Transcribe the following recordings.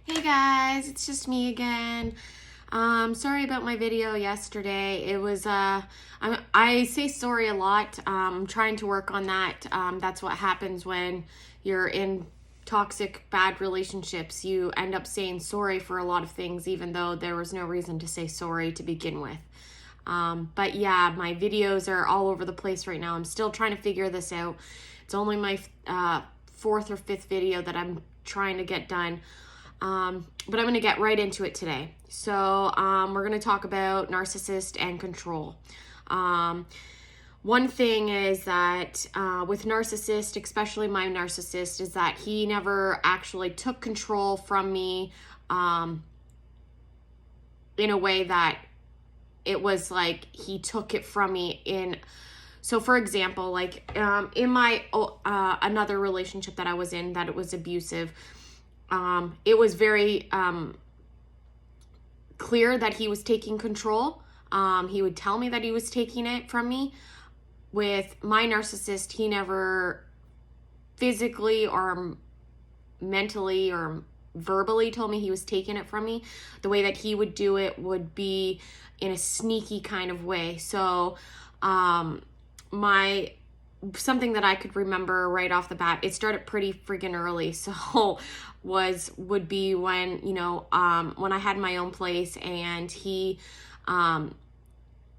Hey guys, it's just me again. Sorry about my video yesterday. It was, I say sorry a lot. I'm trying to work on that. That's what happens when you're in toxic, bad relationships. You end up saying sorry for a lot of things, even though there was no reason to say sorry to begin with. But yeah, my videos are all over the place right now. I'm still trying to figure this out. It's only my fourth or fifth video that I'm trying to get done. But I'm going to get right into it today. So we're going to talk about narcissist and control. One thing is that with narcissist, especially my narcissist, is that he never actually took control from me in a way that it was like he took it from me in... So for example, like in my another relationship that I was in that it was abusive, it was very clear that he was taking control. He would tell me that he was taking it from me. With my narcissist, he never physically or mentally or verbally told me he was taking it from me. The way that he would do it would be in a sneaky kind of way. So something that I could remember right off the bat, it started pretty freaking early. So would be when, when I had my own place and he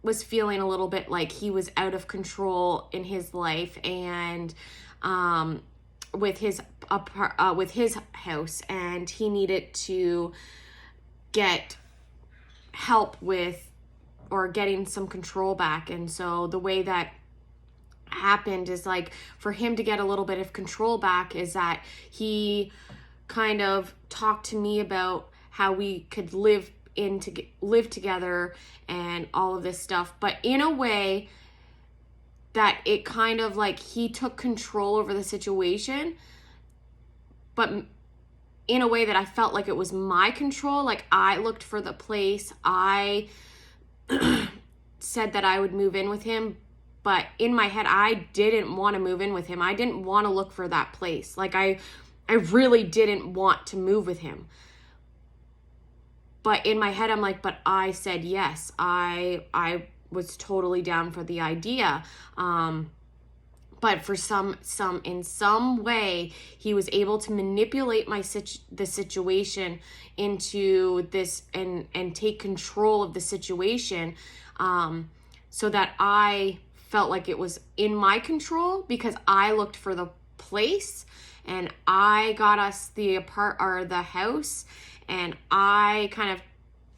was feeling a little bit like he was out of control in his life and with his house, and he needed to get help with or getting some control back. And so the way that happened is, like, for him to get a little bit of control back is that he kind of talked to me about how we could live together and all of this stuff, but in a way that it kind of like he took control over the situation, but in a way that I felt like it was my control. Like, I looked for the place, I said that I would move in with him, but in my head, I didn't want to move in with him. I didn't want to look for that place. Like, I really didn't want to move with him. But in my head, I'm like, but I said yes. I was totally down for the idea. But for in some way, he was able to manipulate the situation into this and take control of the situation, so that I felt like it was in my control because I looked for the place and I got us the house, and I kind of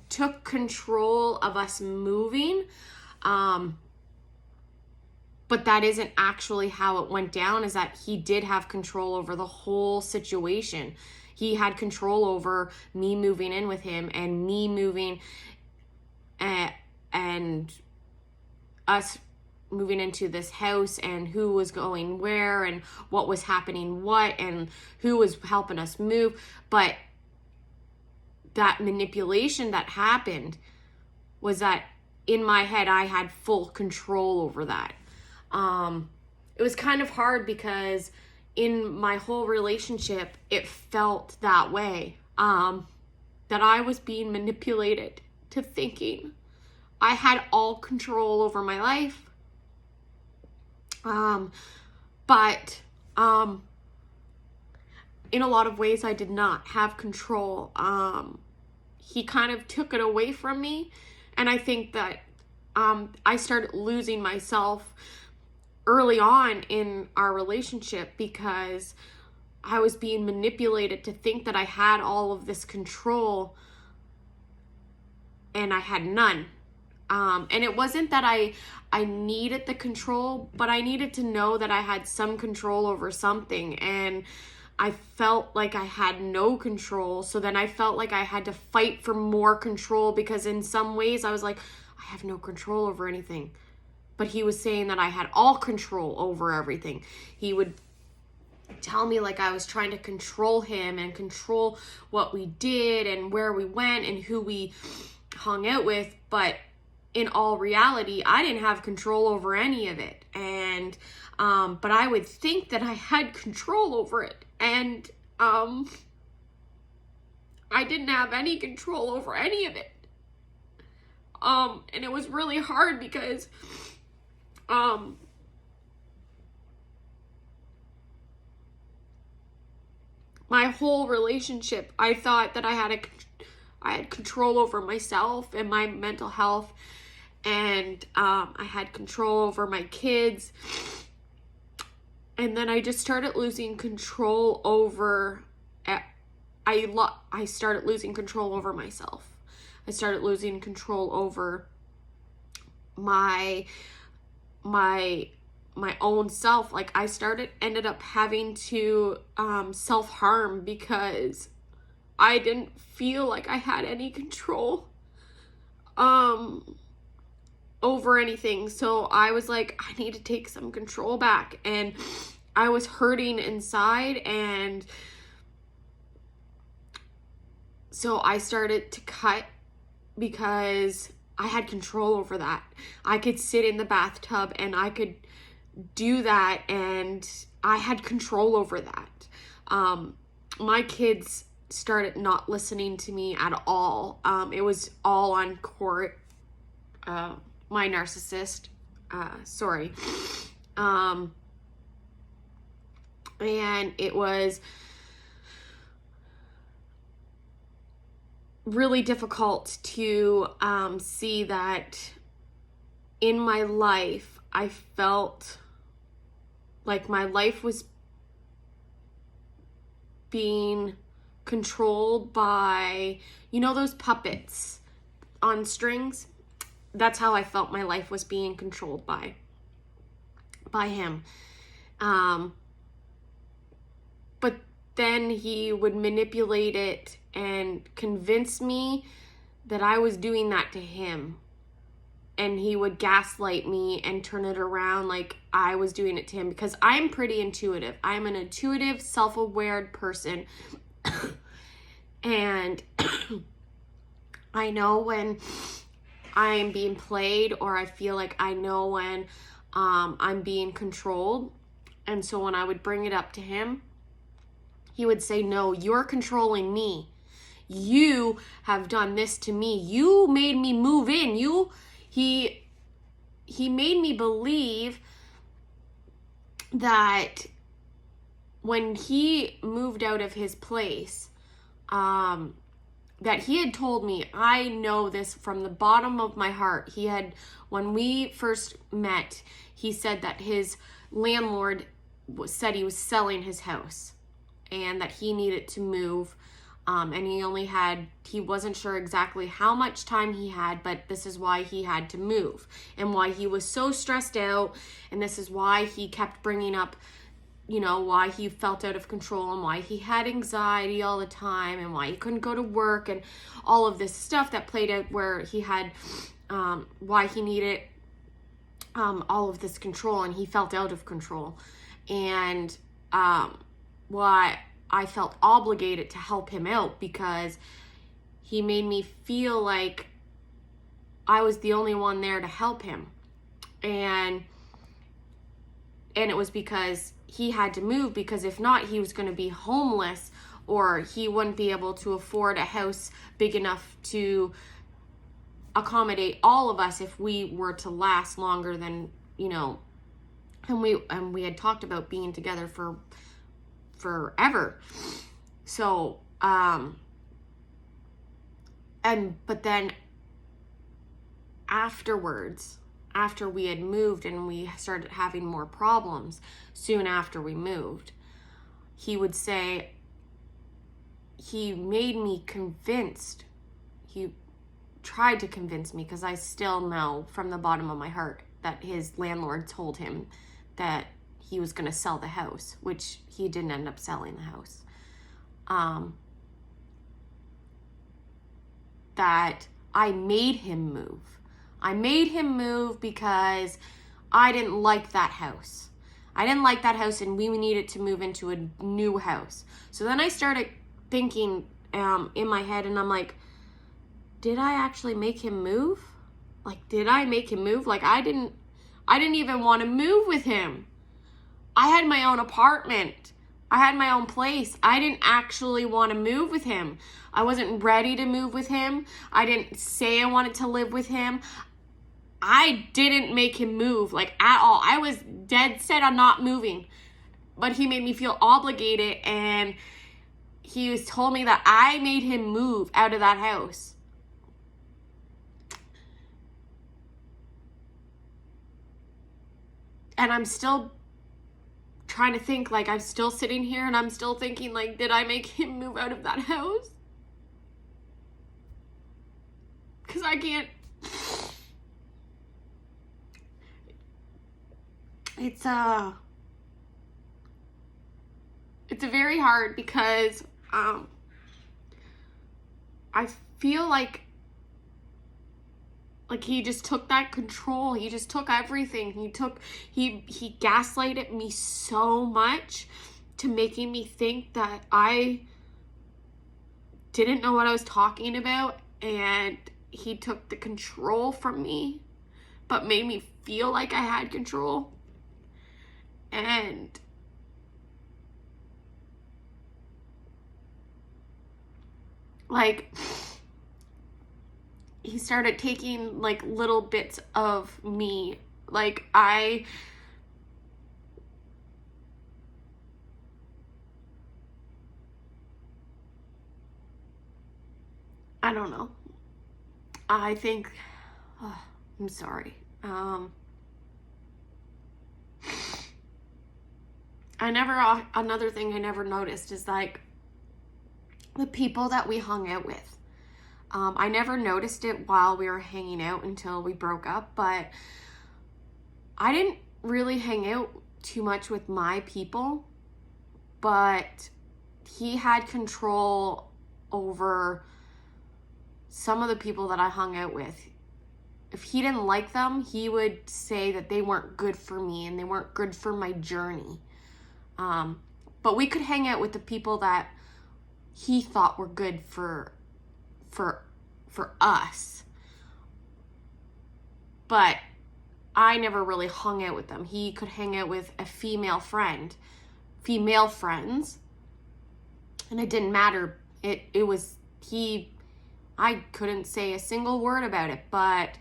took control of us moving. But that isn't actually how it went down, is that he did have control over the whole situation. He had control over me moving in with him and me moving and us moving into this house, and who was going where and what was happening and who was helping us move. But that manipulation that happened was that in my head, I had full control over that. It was kind of hard because in my whole relationship, it felt that way, that I was being manipulated to thinking I had all control over my life. But in a lot of ways, I did not have control. He kind of took it away from me. And I think that I started losing myself early on in our relationship because I was being manipulated to think that I had all of this control, and I had none. And it wasn't that I needed the control, but I needed to know that I had some control over something. And I felt like I had no control. So then I felt like I had to fight for more control, because in some ways I was like, I have no control over anything. But he was saying that I had all control over everything. He would tell me like I was trying to control him and control what we did and where we went and who we hung out with. But in all reality, I didn't have control over any of it. And but I would think that I had control over it. And I I didn't have any control over any of it. And it was really hard because, my whole relationship, I thought that I had control over myself and my mental health, and I had control over my kids. And then I just started losing control over, I started losing control over myself. I started losing control over my own self. Like, I ended up having to self-harm because I didn't feel like I had any control over anything. So I was like, I need to take some control back. And I was hurting inside, and so I started to cut because I had control over that. I could sit in the bathtub and I could do that, and I had control over that. My kids started not listening to me at all. It was all on court. My narcissist, and it was really difficult to see that in my life. I felt like my life was being controlled by, those puppets on strings? That's how I felt my life was being controlled by him. But then he would manipulate it and convince me that I was doing that to him. And he would gaslight me and turn it around like I was doing it to him, because I'm pretty intuitive. I'm an intuitive, self-aware person. And I know when I'm being played, or I feel like I know when I'm being controlled. And so when I would bring it up to him, he would say, no, you're controlling me. You have done this to me. You made me move in. He made me believe that when he moved out of his place, that he had told me, I know this from the bottom of my heart. When we first met, he said that his landlord said he was selling his house and that he needed to move. And he wasn't sure exactly how much time he had, but this is why he had to move and why he was so stressed out. And this is why he kept bringing up, why he felt out of control and why he had anxiety all the time and why he couldn't go to work and all of this stuff that played out where he had, why he needed all of this control, and he felt out of control. And why I felt obligated to help him out, because he made me feel like I was the only one there to help him. And it was because he had to move, because if not, he was going to be homeless, or he wouldn't be able to afford a house big enough to accommodate all of us if we were to last longer than, and we had talked about being together for forever. So, but then afterwards, after we had moved and we started having more problems, soon after we moved, he would say, he made me convinced, he tried to convince me, because I still know from the bottom of my heart that his landlord told him that he was going to sell the house, which he didn't end up selling the house. That I made him move. I made him move because I didn't like that house. I didn't like that house, and we needed to move into a new house. So then I started thinking in my head, and I'm like, did I actually make him move? Like, did I make him move? Like, I didn't even want to move with him. I had my own apartment. I had my own place. I didn't actually want to move with him. I wasn't ready to move with him. I didn't say I wanted to live with him. I didn't make him move, like, at all. I was dead set on not moving. But he made me feel obligated, and he told me that I made him move out of that house. And I'm still trying to think, like, I'm still sitting here and I'm still thinking, like, did I make him move out of that house? Because I can't. It's very hard because I feel like he just took that control. He just took everything. He gaslighted me so much to making me think that I didn't know what I was talking about, and he took the control from me, but made me feel like I had control. And like, he started taking like little bits of me. Like, I don't know. I think, I'm sorry. Another thing I never noticed is like the people that we hung out with. I never noticed it while we were hanging out until we broke up, but I didn't really hang out too much with my people, but he had control over some of the people that I hung out with. If he didn't like them, he would say that they weren't good for me and they weren't good for my journey. But we could hang out with the people that he thought were good for us. But I never really hung out with them. He could hang out with a female friends, and it didn't matter. I couldn't say a single word about it, but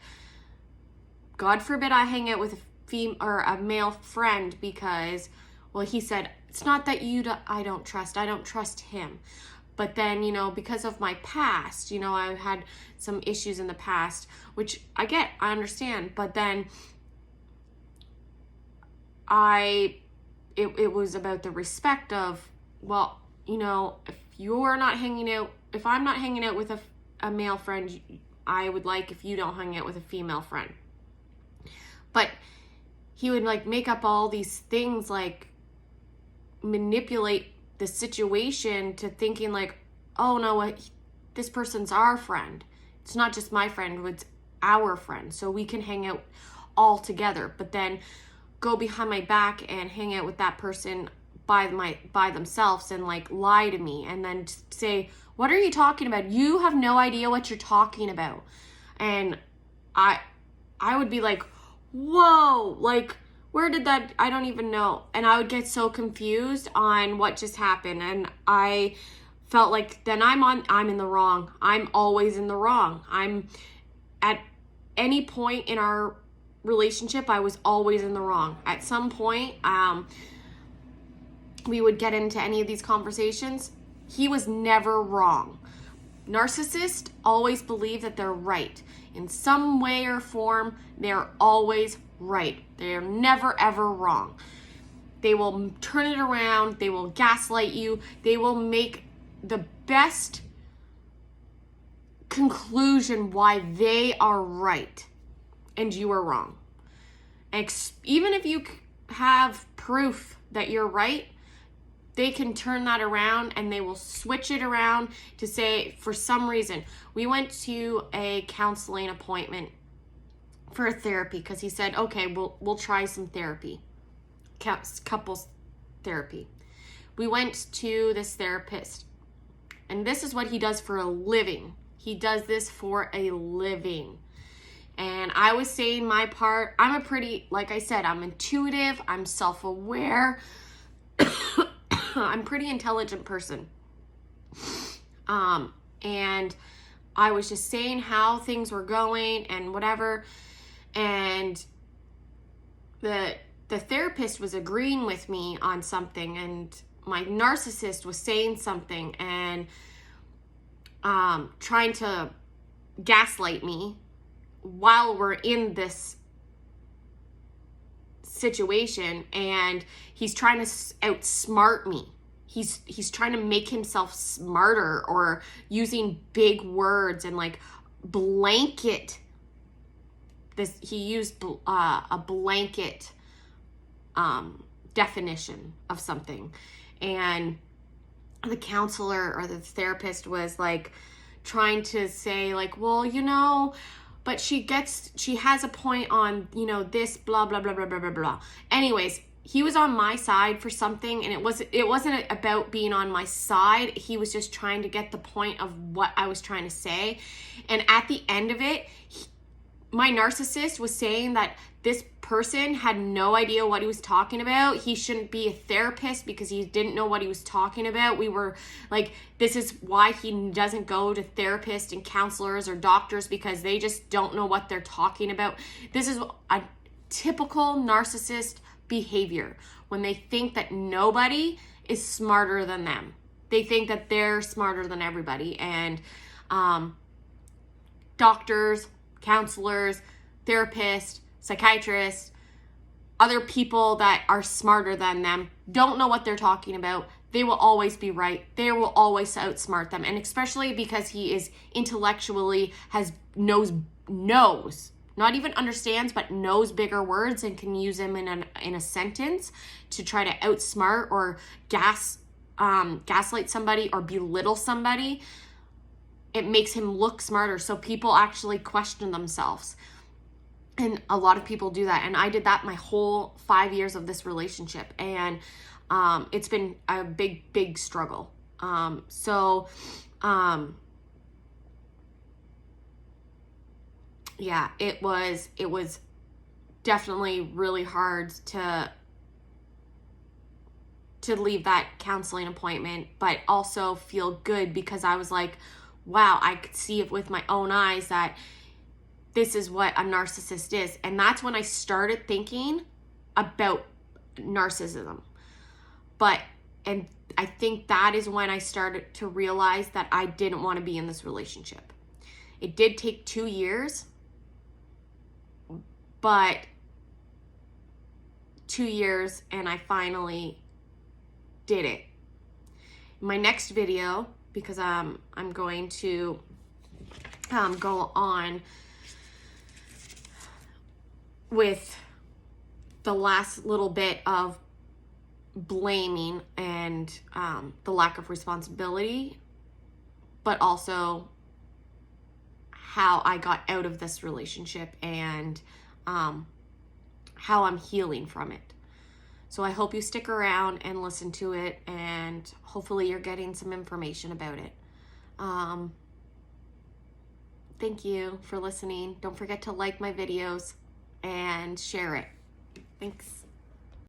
God forbid I hang out with a male friend because, well, he said, it's not that I don't trust him. But then, because of my past, I had some issues in the past, which I understand. But then it was about the respect of, well, if I'm not hanging out with a male friend, I would like if you don't hang out with a female friend. But he would like make up all these things, like manipulate the situation to thinking like, oh no, this person's our friend. It's not just my friend, it's our friend. So we can hang out all together, but then go behind my back and hang out with that person by themselves and like lie to me and then say, what are you talking about? You have no idea what you're talking about. And I would be like, whoa, like, where did that, I don't even know. And I would get so confused on what just happened. And I felt like then I'm in the wrong. I'm always in the wrong. I'm at any point in our relationship, I was always in the wrong. At some point, we would get into any of these conversations. He was never wrong. Narcissists always believe that they're right. In some way or form, they're always right. They're never ever wrong. They will turn it around. They will gaslight you. They will make the best conclusion why they are right and you are wrong. Even if you have proof that you're right, they can turn that around and they will switch it around to say, for some reason, we went to a counseling appointment for a therapy because he said, okay, we'll try some therapy, couples therapy. We went to this therapist, and this is what he does for a living. He does this for a living. And I was saying my part. Like I said, I'm intuitive. I'm self-aware. I'm a pretty intelligent person. And I was just saying how things were going and whatever. And the therapist was agreeing with me on something, and my narcissist was saying something and trying to gaslight me while we're in this situation, and he's trying to outsmart me. He's trying to make himself smarter, or using big words and like blanket this. He used a blanket definition of something, and the counselor or the therapist was like trying to say like, well, you know, but she has a point on, you know, this blah blah blah blah blah blah blah. Anyways, he was on my side for something, and it wasn't about being on my side. He was just trying to get the point of what I was trying to say. And at the end of it, my narcissist was saying that this person had no idea what he was talking about. He shouldn't be a therapist because he didn't know what he was talking about. We were like, this is why he doesn't go to therapists and counselors or doctors, because they just don't know what they're talking about. This is a typical narcissist behavior when they think that nobody is smarter than them. They think that they're smarter than everybody. And doctors, counselors, therapists, psychiatrists, other people that are smarter than them don't know what they're talking about. They will always be right. They will always outsmart them. And especially because he is intellectually knows, not even understands, but knows bigger words and can use them in a sentence to try to outsmart or gaslight somebody or belittle somebody. It makes him look smarter. So people actually question themselves. And a lot of people do that. And I did that my whole 5 years of this relationship. And it's been a big, big struggle. Yeah, it was definitely really hard to leave that counseling appointment, but also feel good because I was like, wow, I could see it with my own eyes that this is what a narcissist is. And that's when I started thinking about narcissism. And I think that is when I started to realize that I didn't want to be in this relationship. It did take 2 years, but 2 years, and I finally did it. In my next video, because I'm going to go on with the last little bit of blaming and the lack of responsibility, but also how I got out of this relationship and how I'm healing from it. So I hope you stick around and listen to it, and hopefully you're getting some information about it. Thank you for listening. Don't forget to like my videos and share it. Thanks.